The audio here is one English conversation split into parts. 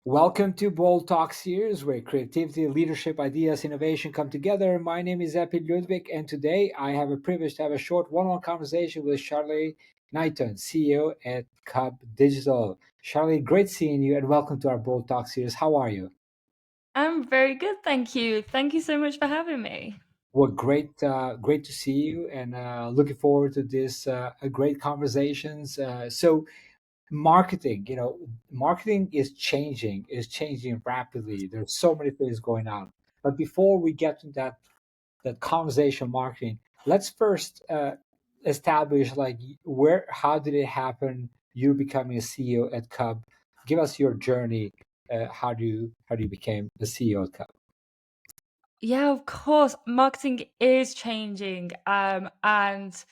Welcome to Bold Talk series, where creativity, leadership, ideas, innovation come together. My name is Epi Ludvik, and today I have a privilege to have a short one-on-one conversation with Charleh Knighton, CEO at KUB Digital. Charleh, great seeing you, and welcome to our Bold Talk series. How are you? I'm very good, thank you. Thank you so much for having me. Well, great to see you, and looking forward to this great conversations. Marketing, marketing is changing rapidly. There's so many things going on. But before we get to that conversation marketing, let's first establish like how did it happen? You becoming a CEO at KUB. Give us your journey. How do you became the CEO at KUB? Yeah, of course, marketing is changing, and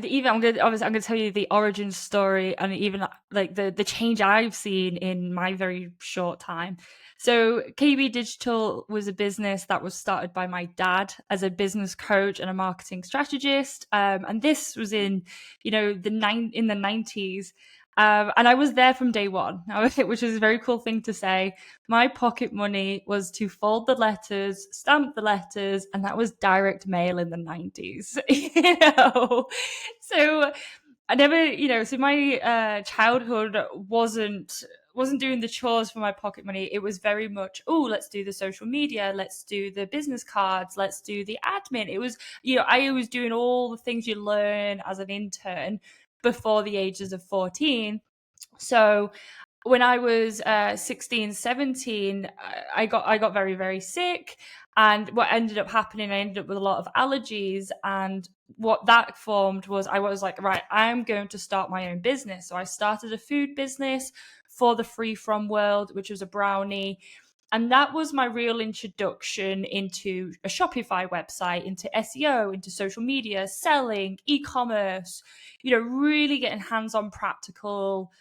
even I'm gonna tell you the origin story, and even like the change I've seen in my very short time. So KUB Digital was a business that was started by my dad as a business coach and a marketing strategist, and this was in the 90s. And I was there from day one, which is a very cool thing to say. My pocket money was to fold the letters, stamp the letters, and that was direct mail in the 90s. So I never, so my childhood wasn't doing the chores for my pocket money. It was very much, oh, let's do the social media, let's do the business cards, let's do the admin. It was, I was doing all the things you learn as an intern before the ages of 14. So when I was 16, 17, I got very, very sick. And what ended up happening, I ended up with a lot of allergies. And what that formed was I was like, right, I'm going to start my own business. So I started a food business for the Free From world, which was a brownie. And that was my real introduction into a Shopify website, into SEO, into social media, selling, e-commerce, really getting hands-on practical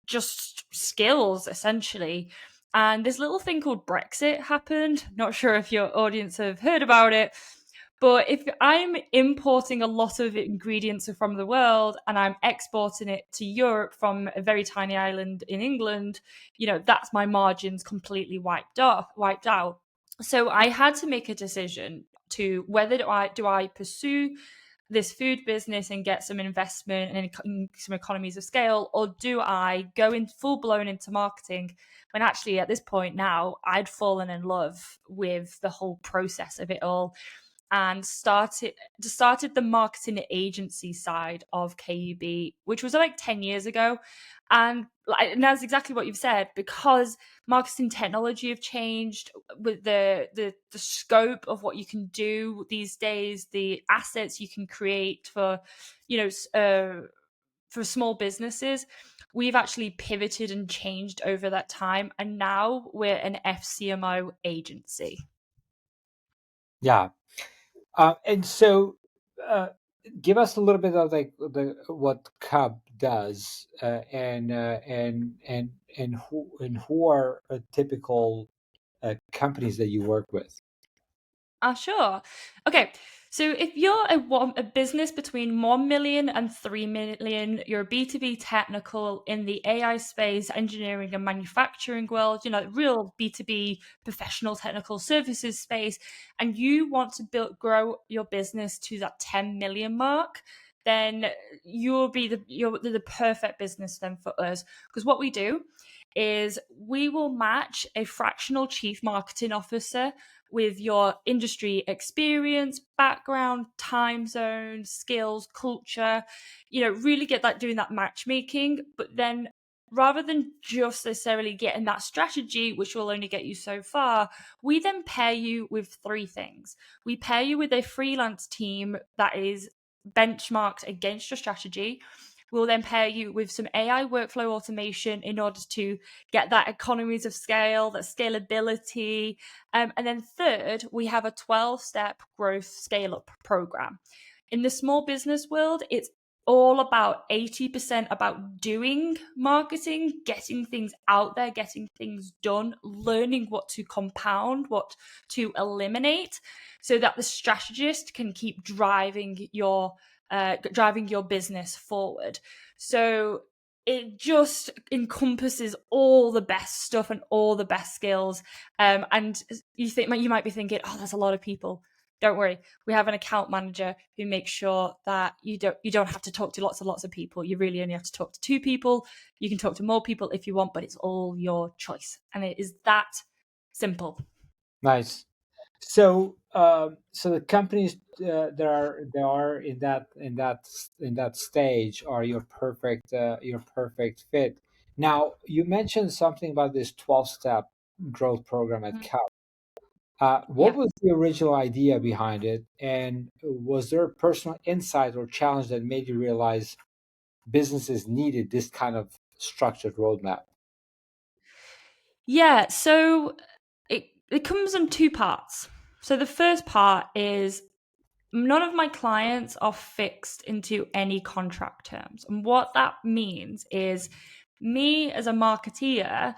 just skills essentially. And this little thing called Brexit happened. Not sure if your audience have heard about it, but if I'm importing a lot of ingredients from the world and I'm exporting it to Europe from a very tiny island in England, that's my margins completely wiped out. So I had to make a decision to whether do I pursue this food business and get some investment and some economies of scale, or do I go in full blown into marketing when actually at this point now I'd fallen in love with the whole process of it all and started the marketing agency side of KUB, which was like 10 years ago. And that's exactly what you've said, because marketing technology have changed with the scope of what you can do these days, the assets you can create for, you know, for small businesses. We've actually pivoted and changed over that time. And now we're an FCMO agency. Yeah. And so, uh, give us a little bit of like the what KUB does, and who are typical companies that you work with. Sure. Okay. So if you're a business between 1 million and 3 million, you're a B2B technical in the AI space, engineering and manufacturing world, real B2B professional technical services space, and you want to grow your business to that 10 million mark, then you're the perfect business then for us. Because what we do is we will match a fractional chief marketing officer with your industry experience, background, time zone, skills, culture, really get that doing that matchmaking. But then rather than just necessarily getting that strategy, which will only get you so far, we then pair you with three things. We pair you with a freelance team that is benchmarked against your strategy. We'll then pair you with some AI workflow automation in order to get that economies of scale, that scalability. And then third, we have a 12-step growth scale up program. In the small business world, it's all about 80% about doing marketing, getting things out there, getting things done, learning what to compound, what to eliminate, so that the strategist can keep driving your business forward. So it just encompasses all the best stuff and all the best skills. And you might be thinking, oh, that's a lot of people. Don't worry, we have an account manager who makes sure that you don't have to talk to lots and lots of people. You really only have to talk to 2 people. You can talk to more people if you want, but it's all your choice, and it is that simple. Nice. So, so the companies there are in that stage are your perfect fit. Now, you mentioned something about this 12-step growth program at Mhm. KUB. What Yeah. was the original idea behind it, and was there a personal insight or challenge that made you realize businesses needed this kind of structured roadmap? Yeah, so it comes in 2 parts. So the first part is none of my clients are fixed into any contract terms. And what that means is me as a marketeer,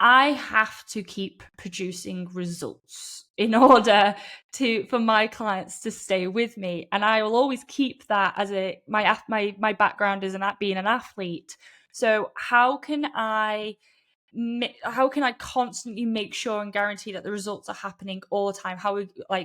I have to keep producing results in order for my clients to stay with me. And I will always keep that as my background is being an athlete. So how can I constantly make sure and guarantee that the results are happening all the time? How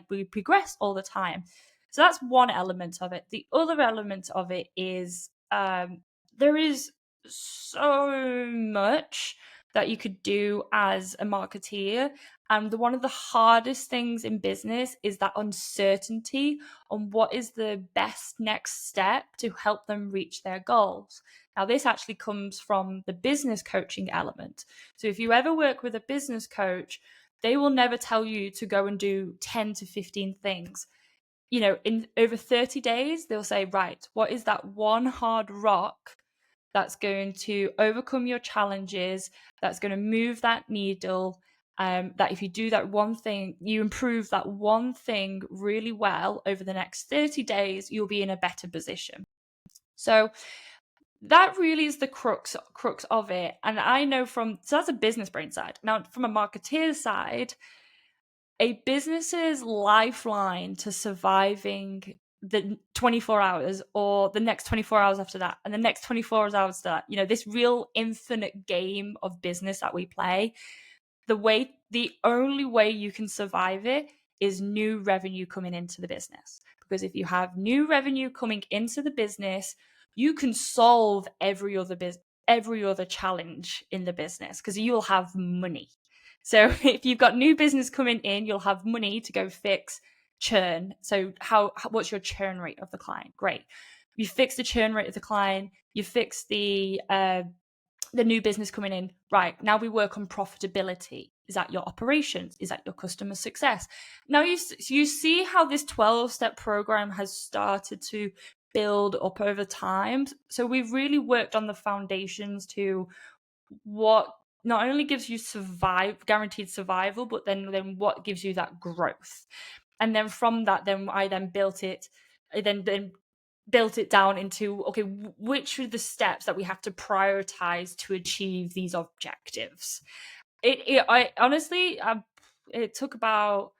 we progress all the time. So that's one element of it. The other element of it is there is so much that you could do as a marketeer. And one of the hardest things in business is that uncertainty on what is the best next step to help them reach their goals. Now, this actually comes from the business coaching element. So if you ever work with a business coach, they will never tell you to go and do 10 to 15 things. In over 30 days, they'll say, right, what is that one hard rock that's going to overcome your challenges, that's going to move that needle? That if you do that one thing, you improve that one thing really well over the next 30 days, you'll be in a better position. So that really is the crux of it. And I know so that's a business brain side. Now, from a marketeer side, a business's lifeline to surviving the 24 hours or the next 24 hours after that and the next 24 hours after that, this real infinite game of business that we play, the only way you can survive it is new revenue coming into the business. Because if you have new revenue coming into the business, you can solve every other challenge in the business because you'll have money. So if you've got new business coming in, you'll have money to go fix churn. So what's your churn rate of the client? Great. You fix the churn rate of the client. You fix the new business coming in. Right, now we work on profitability. Is that your operations? Is that your customer success? Now you see how this 12-step program has started to build up over time. So we've really worked on the foundations to what not only gives you guaranteed survival, but then what gives you that growth. And then from that, I built it. I then built it down into, okay, which are the steps that we have to prioritize to achieve these objectives. I honestly, it took about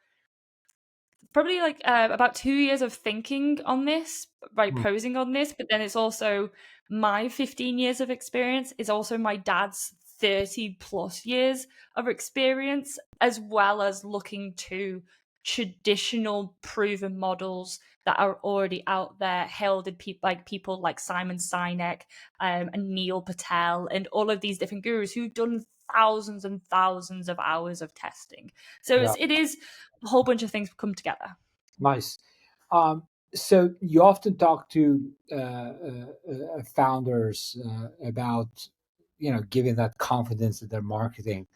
probably about 2 years of thinking on this, Hmm. posing on this, but then it's also my 15 years of experience is also my dad's 30 plus years of experience, as well as looking to traditional proven models that are already out there, held in people like Simon Sinek, and Neil Patel, and all of these different gurus who've done thousands and thousands of hours of testing. So Yeah, it is a whole bunch of things come together. nice. Um, so you often talk to founders about, giving that confidence in their marketing.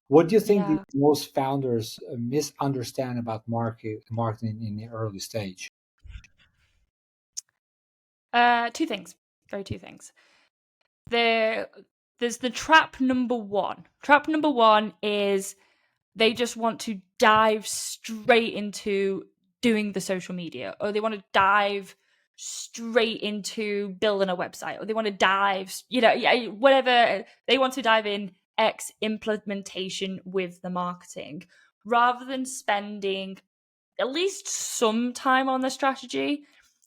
What do you think Yeah. most founders misunderstand about marketing in the early stage? Two things. Two things. There, there's the trap number one. Trap number one is they just want to dive straight into doing the social media, or they want to dive straight into building a website, or they want to dive, whatever. They want to dive in X implementation with the marketing rather than spending at least some time on the strategy.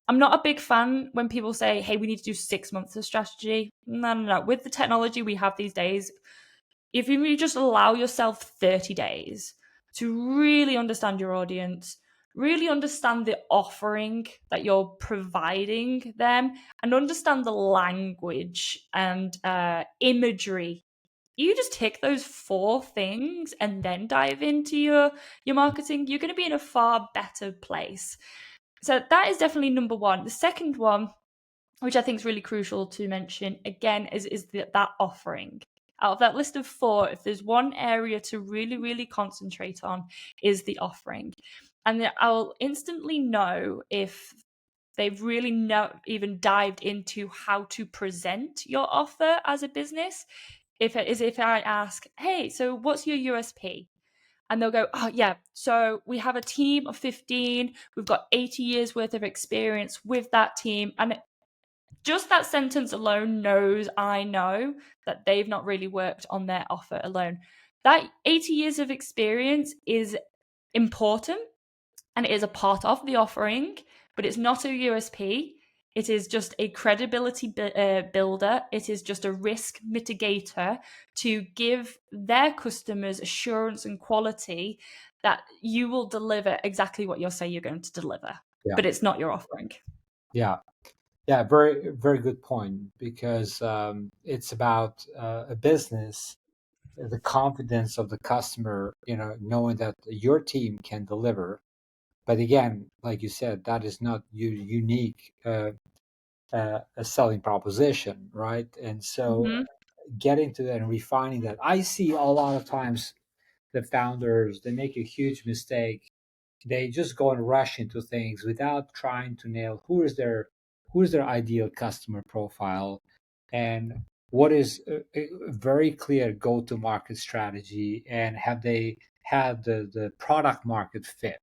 I'm not a big fan when people say, hey, we need to do 6 months of strategy. No. With the technology we have these days, if you just allow yourself 30 days to really understand your audience, really understand the offering that you're providing them, and understand the language and imagery, you just tick those 4 things and then dive into your marketing, you're going to be in a far better place. So that is definitely number one. The second one, which I think is really crucial to mention again, is that offering. Out of that list of 4, if there's one area to really, really concentrate on, is the offering. And I'll instantly know if they've really not even dived into how to present your offer as a business. If I ask, hey, so what's your USP? And they'll go, oh, yeah, so we have a team of 15. We've got 80 years worth of experience with that team. And just that sentence alone I know that they've not really worked on their offer alone. That 80 years of experience is important and it is a part of the offering, but it's not a USP. It is just a credibility builder. It is just a risk mitigator to give their customers assurance and quality that you will deliver exactly what you say you're going to deliver. Yeah. But it's not your offering. Yeah. Yeah, very, very good point, because it's about a business, the confidence of the customer, knowing that your team can deliver. But again, like you said, that is not unique a selling proposition, right? And so getting to that and refining that, I see a lot of times the founders, they make a huge mistake. They just go and rush into things without trying to nail who is their ideal customer profile, and what is a very clear go-to-market strategy, and have they had the product market fit.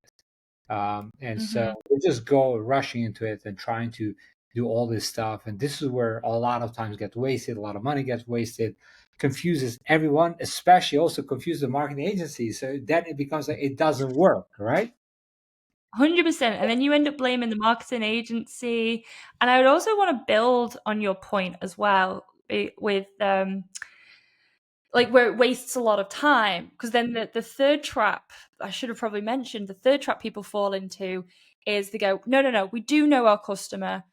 And so they just go rushing into it and trying to do all this stuff. And this is where a lot of times get wasted, a lot of money gets wasted, confuses everyone, especially also confuses the marketing agency. So then it becomes like it doesn't work, right? 100%. And then you end up blaming the marketing agency. And I would also want to build on your point as well with like where it wastes a lot of time. Because then the third trap, I should have probably mentioned, the third trap people fall into is they go, no, we do know our customer.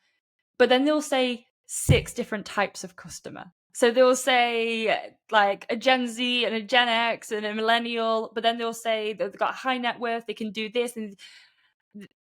But then they'll say 6 different types of customer. So they'll say like a Gen Z and a Gen X and a millennial, but then they'll say that they've got high net worth, they can do this. And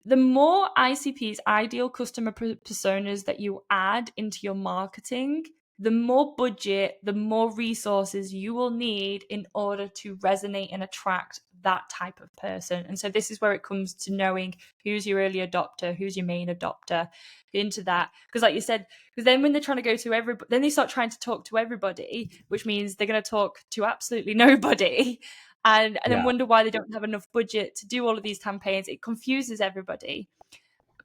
the more ICPs, ideal customer personas, that you add into your marketing, the more budget, the more resources you will need in order to resonate and attract that type of person. And so this is where it comes to knowing who's your early adopter, who's your main adopter, into that. Because like you said, because then when they're trying to go to everybody, then they start trying to talk to everybody, which means they're going to talk to absolutely nobody. And then wonder why they don't have enough budget to do all of these campaigns. It confuses everybody.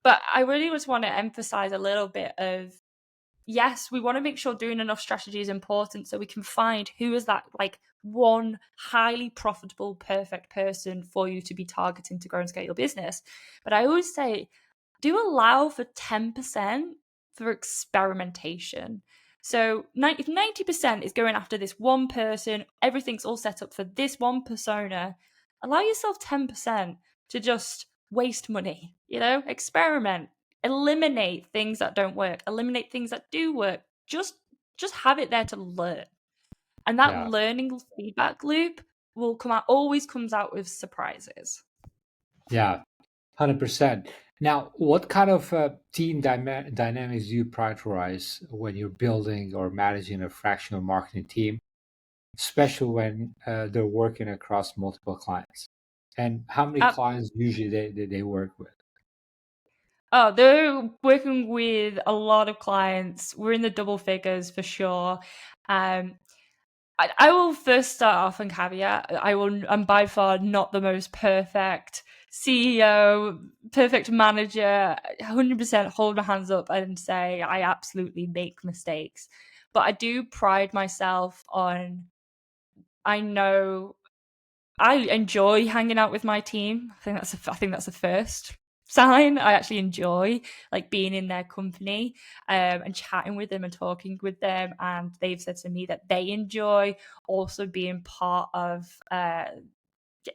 But I really just want to emphasize a little bit of, yes, we want to make sure doing enough strategy is important so we can find who is that like one highly profitable, perfect person for you to be targeting to grow and scale your business. But I always say, do allow for 10% for experimentation. So if 90% is going after this one person, everything's all set up for this one persona, allow yourself 10% to just waste money, experiment, eliminate things that don't work, eliminate things that do work. Just have it there to learn. And that learning feedback loop will always comes out with surprises. Yeah, 100%. Now, what kind of team dynamics do you prioritize when you're building or managing a fractional marketing team, especially when they're working across multiple clients? And how many clients usually they work with? Oh, they're working with a lot of clients. We're in the double figures for sure. I will first start off and caveat, I'm by far not the most perfect CEO, perfect manager. 100% hold my hands up and say I absolutely make mistakes. But I do pride myself on, I know I enjoy hanging out with my team. I think that's a first. sign. I actually enjoy like being in their company and chatting with them and talking with them. And they've said to me that they enjoy also being part of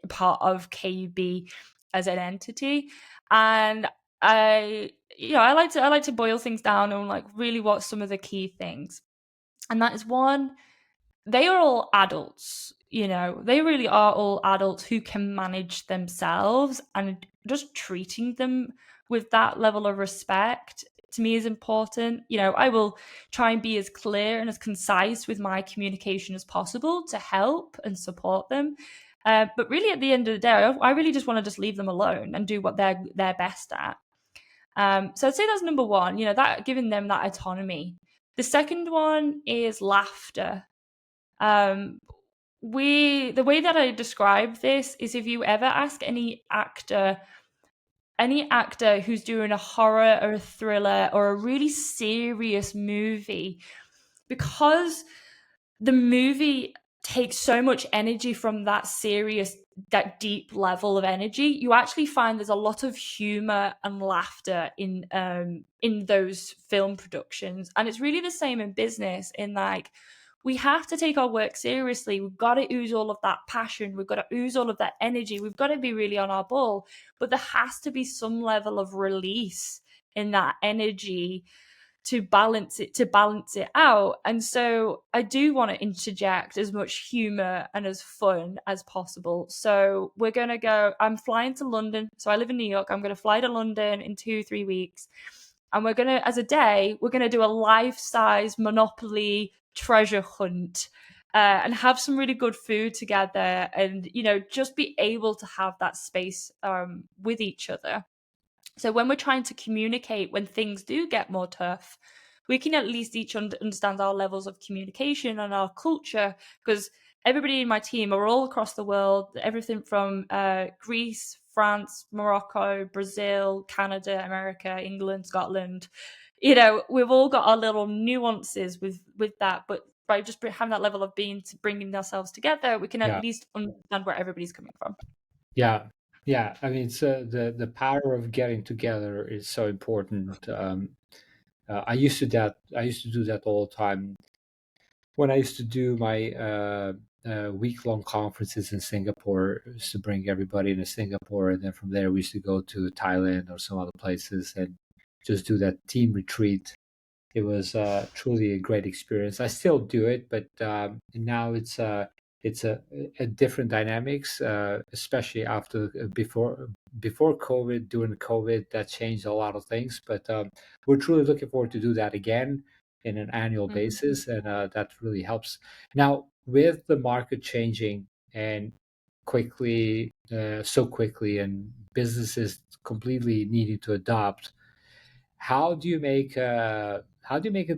KUB as an entity. And I like to boil things down on like really what some of the key things. And that is one, they are all adults, they really are all adults who can manage themselves, and just treating them with that level of respect to me is important. I will try and be as clear and as concise with my communication as possible to help and support them. But really, at the end of the day, I really just want to just leave them alone and do what they're best at. So I'd say that's number one. That giving them that autonomy. The second one is laughter. The way that I describe this is, if you ever ask any actor who's doing a horror or a thriller or a really serious movie, because the movie takes so much energy from that deep level of energy, you actually find there's a lot of humor and laughter in those film productions. And it's really the same in business, in like, we have to take our work seriously. We've got to ooze all of that passion. We've got to ooze all of that energy. We've got to be really on our ball. But there has to be some level of release in that energy to balance it out. And so I do want to interject as much humor and as fun as possible. So I'm flying to London. So I live in New York. I'm going to fly to London in 2-3 weeks. And we're going to do a life-size Monopoly treasure hunt, and have some really good food together, and just be able to have that space with each other. So when we're trying to communicate, when things do get more tough, we can at least each understand our levels of communication and our culture, because everybody in my team are all across the world, everything from Greece, France, Morocco, Brazil, Canada, America, England, Scotland. We've all got our little nuances with that, but by just having that level of bringing ourselves together, we can at least understand where everybody's coming from. Yeah, yeah. I mean, it's the power of getting together is so important. I used to do that all the time when I used to do my week-long conferences in Singapore. I used to bring everybody into Singapore, and then from there we used to go to Thailand or some other places and just do that team retreat. It was truly a great experience. I still do it, but now it's a different dynamics, especially after before COVID. During COVID, that changed a lot of things, but we're truly looking forward to do that again in an annual basis, and that really helps. Now, with the market changing and so quickly, and businesses completely needing to adopt, how do you make a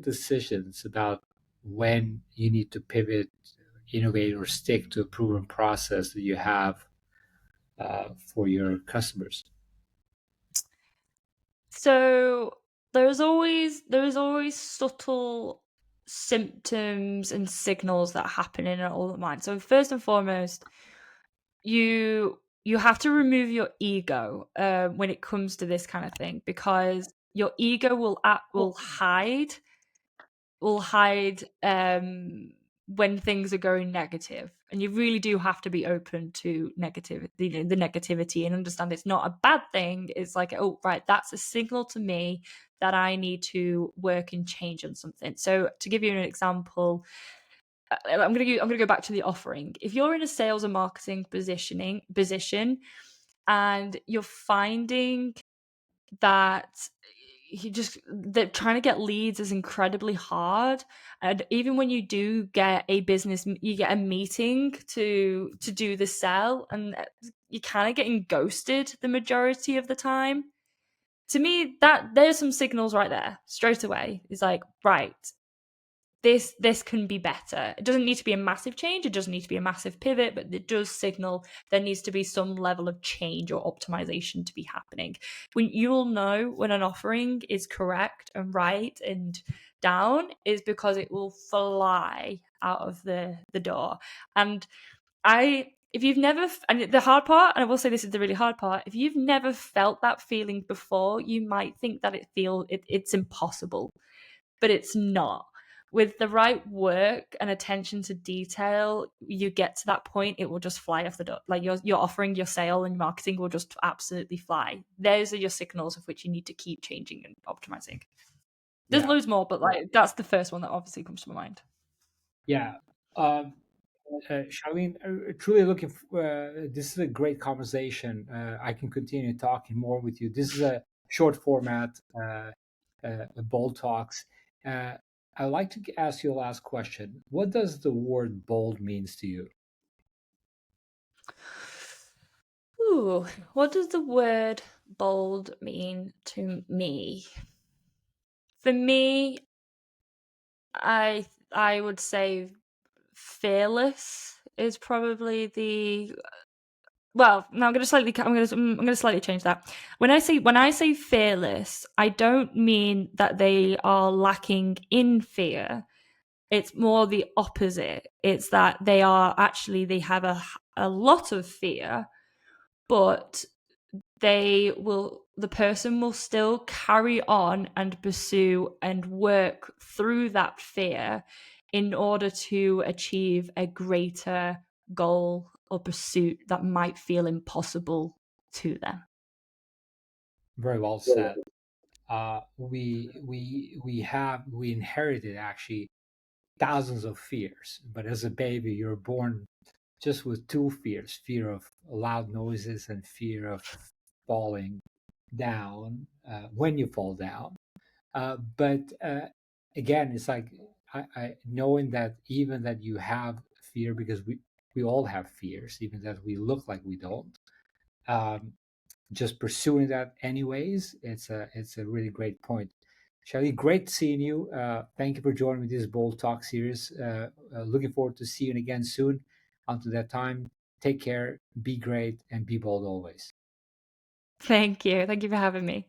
decisions about when you need to pivot, innovate, or stick to a proven process that you have for your customers? So there's always subtle symptoms and signals that happen in all the mind. So first and foremost, you have to remove your ego when it comes to this kind of thing, because your ego will hide when things are going negative, and you really do have to be open to negativity, the negativity, and understand it's not a bad thing. It's like, oh right, that's a signal to me that I need to work and change on something. So to give you an example, I'm gonna go back to the offering. If you're in a sales and marketing position and you're finding that that trying to get leads is incredibly hard, and even when you do get you get a meeting to do the sell, and you're kind of getting ghosted the majority of the time. To me, that there's some signals right there straight away. It's like, right, this can be better. It doesn't need to be a massive change, it doesn't need to be a massive pivot, but it does signal there needs to be some level of change or optimization to be happening. When you will know when an offering is correct and right and down is because it will fly out of the door. And I if you've never, and the hard part, and I will say this is the really hard part, if you've never felt that feeling before, you might think that it's impossible, but it's not. With the right work and attention to detail, you get to that point, it will just fly off the door. Like you're offering, your sale and marketing will just absolutely fly. Those are your signals of which you need to keep changing and optimizing. There's loads more, but like that's the first one that obviously comes to my mind. Yeah. Charlene, truly looking. This is a great conversation. I can continue talking more with you. This is a short format, bold talks. I'd like to ask you a last question. What does the word bold means to you? Ooh, what does the word bold mean to me? For me, I would say fearless is probably the, well, no, I'm going to slightly change that. When I say fearless, I don't mean that they are lacking in fear. It's more the opposite. It's that they have a lot of fear, but the person will still carry on and pursue and work through that fear in order to achieve a greater goal or pursuit that might feel impossible to them. Very well said. We inherited actually thousands of fears, but as a baby, you're born just with two fears: fear of loud noises and fear of falling down when you fall down. But again, it's like I knowing that even that you have fear, because we all have fears, even that we look like we don't. Um, just pursuing that anyways, it's a really great point. Charleh, great seeing you. Thank you for joining me this Bold Talk series. Looking forward to seeing you again soon. Until that time, take care, be great, and be bold always. Thank you for having me.